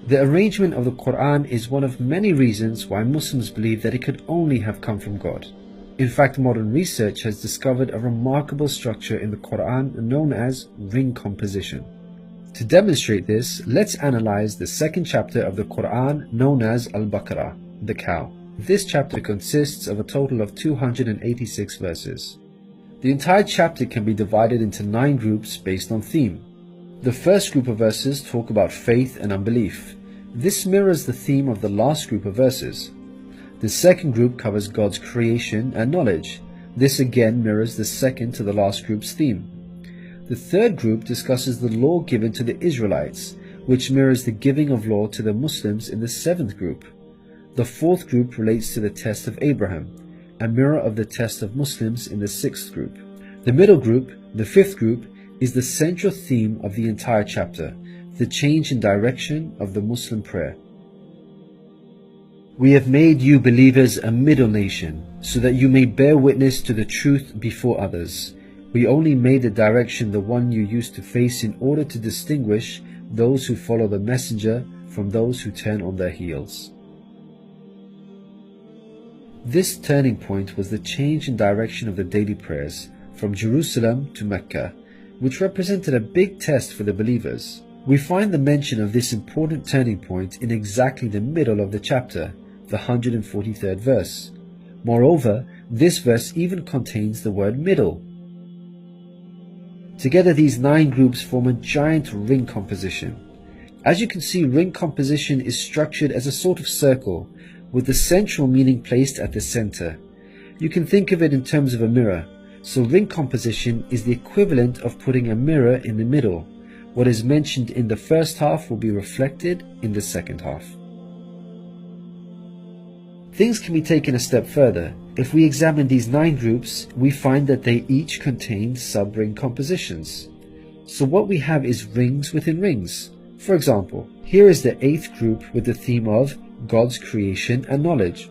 The arrangement of the Quran is one of many reasons why Muslims believe that it could only have come from God. In fact, modern research has discovered a remarkable structure in the Quran known as ring composition. To demonstrate this, let's analyze the second chapter of the Quran known as Al-Baqarah, the cow. This chapter consists of a total of 286 verses. The entire chapter can be divided into 9 groups based on theme. The first group of verses talk about faith and unbelief. This mirrors the theme of the last group of verses. The second group covers God's creation and knowledge. This again mirrors the second to the last group's theme. The third group discusses the law given to the Israelites, which mirrors the giving of law to the Muslims in the 7th group. The fourth group relates to the test of Abraham, a mirror of the test of Muslims in the 6th group. The middle group, the 5th group, is the central theme of the entire chapter, the change in direction of the Muslim prayer. We have made you believers a middle nation, so that you may bear witness to the truth before others. We only made the direction the one you used to face in order to distinguish those who follow the messenger from those who turn on their heels. This turning point was the change in direction of the daily prayers from Jerusalem to Mecca, which represented a big test for the believers. We find the mention of this important turning point in exactly the middle of the chapter, the 143rd verse. Moreover, this verse even contains the word middle. Together these 9 groups form a giant ring composition. As you can see, ring composition is structured as a sort of circle, with the central meaning placed at the center. You can think of it in terms of a mirror, so ring composition is the equivalent of putting a mirror in the middle. What is mentioned in the first half will be reflected in the second half. Things can be taken a step further. If we examine these 9 groups, we find that they each contain sub-ring compositions. So what we have is rings within rings. For example, here is the 8th group with the theme of God's creation and knowledge.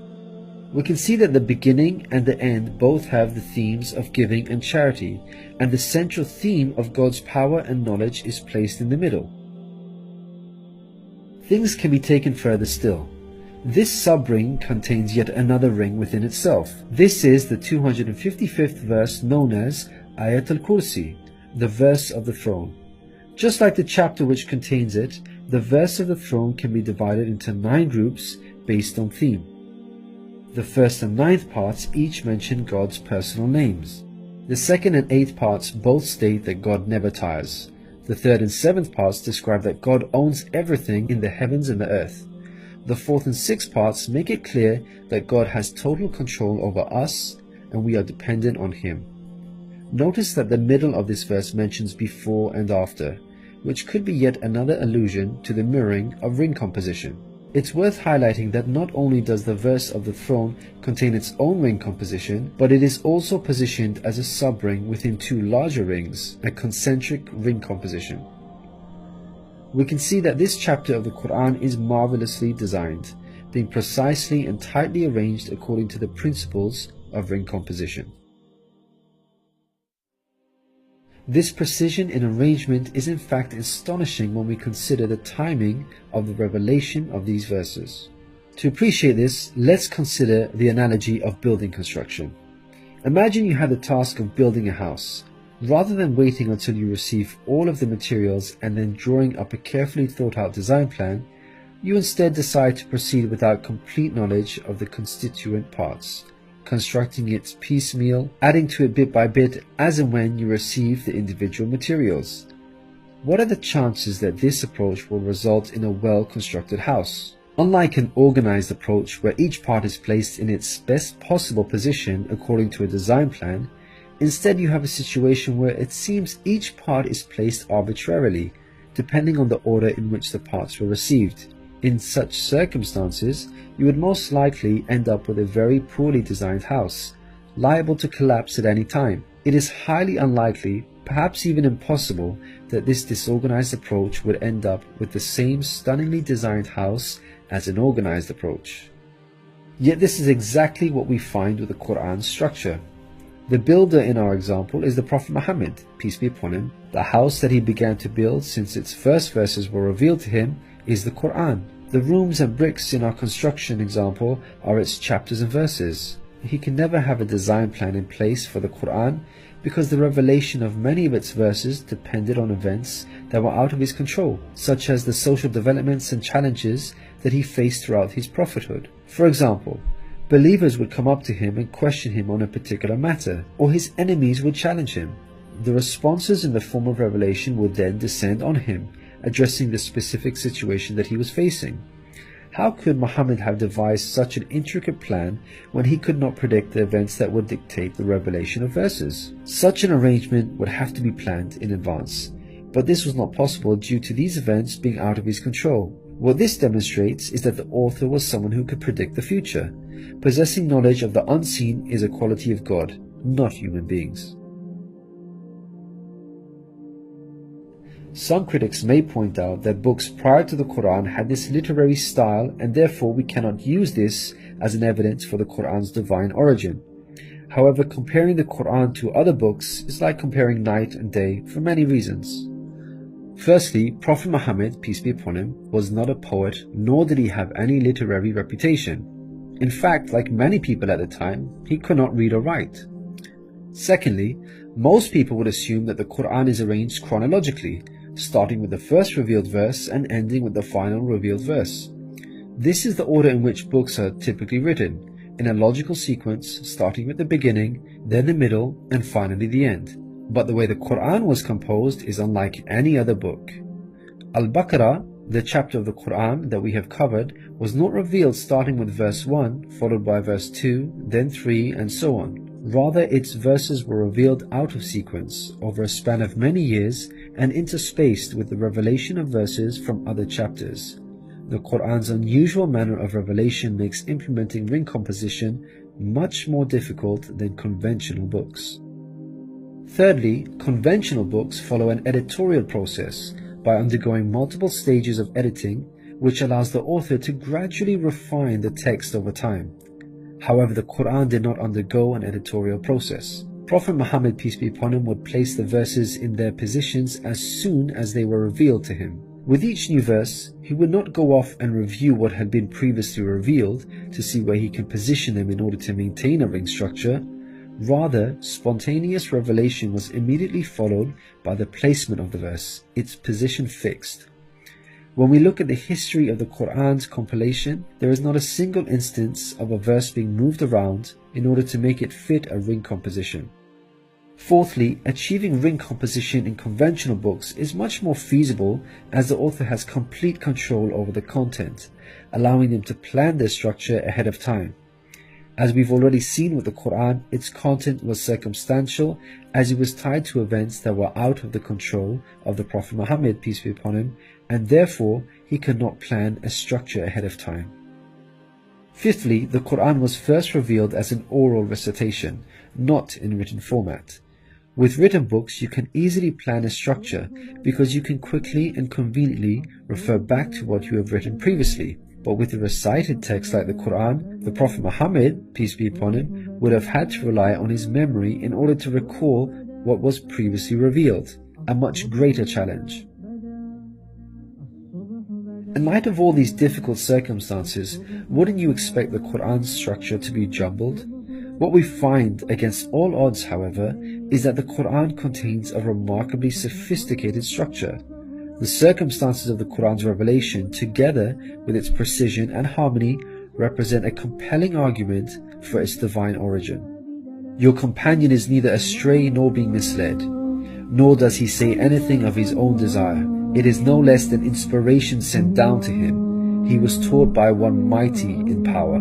We can see that the beginning and the end both have the themes of giving and charity, and the central theme of God's power and knowledge is placed in the middle. Things can be taken further still. This sub-ring contains yet another ring within itself. This is the 255th verse known as Ayat al-Kursi, the verse of the throne. Just like the chapter which contains it, the verse of the throne can be divided into 9 groups based on theme. The first and 9th parts each mention God's personal names. The 2nd and 8th parts both state that God never tires. The 3rd and 7th parts describe that God owns everything in the heavens and the earth. The 4th and 6th parts make it clear that God has total control over us and we are dependent on Him. Notice that the middle of this verse mentions before and after, which could be yet another allusion to the mirroring of ring composition. It's worth highlighting that not only does the verse of the throne contain its own ring composition, but it is also positioned as a sub-ring within 2 larger rings, a concentric ring composition. We can see that this chapter of the Quran is marvelously designed, being precisely and tightly arranged according to the principles of ring composition. This precision in arrangement is in fact astonishing when we consider the timing of the revelation of these verses. To appreciate this, let's consider the analogy of building construction. Imagine you had the task of building a house. Rather than waiting until you receive all of the materials and then drawing up a carefully thought out design plan, you instead decide to proceed without complete knowledge of the constituent parts, constructing it piecemeal, adding to it bit by bit as and when you receive the individual materials. What are the chances that this approach will result in a well-constructed house? Unlike an organized approach where each part is placed in its best possible position according to a design plan, instead you have a situation where it seems each part is placed arbitrarily, depending on the order in which the parts were received. In such circumstances, you would most likely end up with a very poorly designed house, liable to collapse at any time. It is highly unlikely, perhaps even impossible, that this disorganized approach would end up with the same stunningly designed house as an organized approach. Yet this is exactly what we find with the Quran's structure. The builder in our example is the Prophet Muhammad, peace be upon him. The house that he began to build since its first verses were revealed to him is the Quran. The rooms and bricks in our construction example are its chapters and verses. He can never have a design plan in place for the Quran because the revelation of many of its verses depended on events that were out of his control, such as the social developments and challenges that he faced throughout his prophethood. For example, believers would come up to him and question him on a particular matter, or his enemies would challenge him. The responses in the form of revelation would then descend on him, addressing the specific situation that he was facing. How could Muhammad have devised such an intricate plan when he could not predict the events that would dictate the revelation of verses? Such an arrangement would have to be planned in advance, but this was not possible due to these events being out of his control. What this demonstrates is that the author was someone who could predict the future. Possessing knowledge of the unseen is a quality of God, not human beings. Some critics may point out that books prior to the Quran had this literary style, and therefore we cannot use this as an evidence for the Quran's divine origin. However, comparing the Quran to other books is like comparing night and day for many reasons. Firstly, Prophet Muhammad, peace be upon him, was not a poet, nor did he have any literary reputation. In fact, like many people at the time, he could not read or write. Secondly, most people would assume that the Quran is arranged chronologically, starting with the first revealed verse and ending with the final revealed verse. This is the order in which books are typically written, in a logical sequence starting with the beginning, then the middle, and finally the end. But the way the Quran was composed is unlike any other book. Al-Baqarah, the chapter of the Quran that we have covered, was not revealed starting with verse 1, followed by verse 2, then 3, and so on. Rather, its verses were revealed out of sequence, over a span of many years, and interspaced with the revelation of verses from other chapters. The Quran's unusual manner of revelation makes implementing ring composition much more difficult than conventional books. Thirdly, conventional books follow an editorial process by undergoing multiple stages of editing, which allows the author to gradually refine the text over time. However, the Quran did not undergo an editorial process. Prophet Muhammad, peace be upon him, would place the verses in their positions as soon as they were revealed to him. With each new verse, he would not go off and review what had been previously revealed to see where he can position them in order to maintain a ring structure. Rather, spontaneous revelation was immediately followed by the placement of the verse, its position fixed. When we look at the history of the Quran's compilation, there is not a single instance of a verse being moved around in order to make it fit a ring composition. Fourthly, achieving ring composition in conventional books is much more feasible as the author has complete control over the content, allowing them to plan their structure ahead of time. As we've already seen with the Quran, its content was circumstantial as it was tied to events that were out of the control of the Prophet Muhammad, peace be upon him, and therefore he could not plan a structure ahead of time. Fifthly, the Quran was first revealed as an oral recitation, not in written format. With written books, you can easily plan a structure because you can quickly and conveniently refer back to what you have written previously. But with a recited text like the Quran, the Prophet Muhammad, peace be upon him, would have had to rely on his memory in order to recall what was previously revealed, a much greater challenge. In light of all these difficult circumstances, wouldn't you expect the Quran's structure to be jumbled? What we find against all odds, however, is that the Quran contains a remarkably sophisticated structure. The circumstances of the Quran's revelation, together with its precision and harmony, represent a compelling argument for its divine origin. Your companion is neither astray nor being misled, nor does he say anything of his own desire. It is no less than inspiration sent down to him. He was taught by one mighty in power.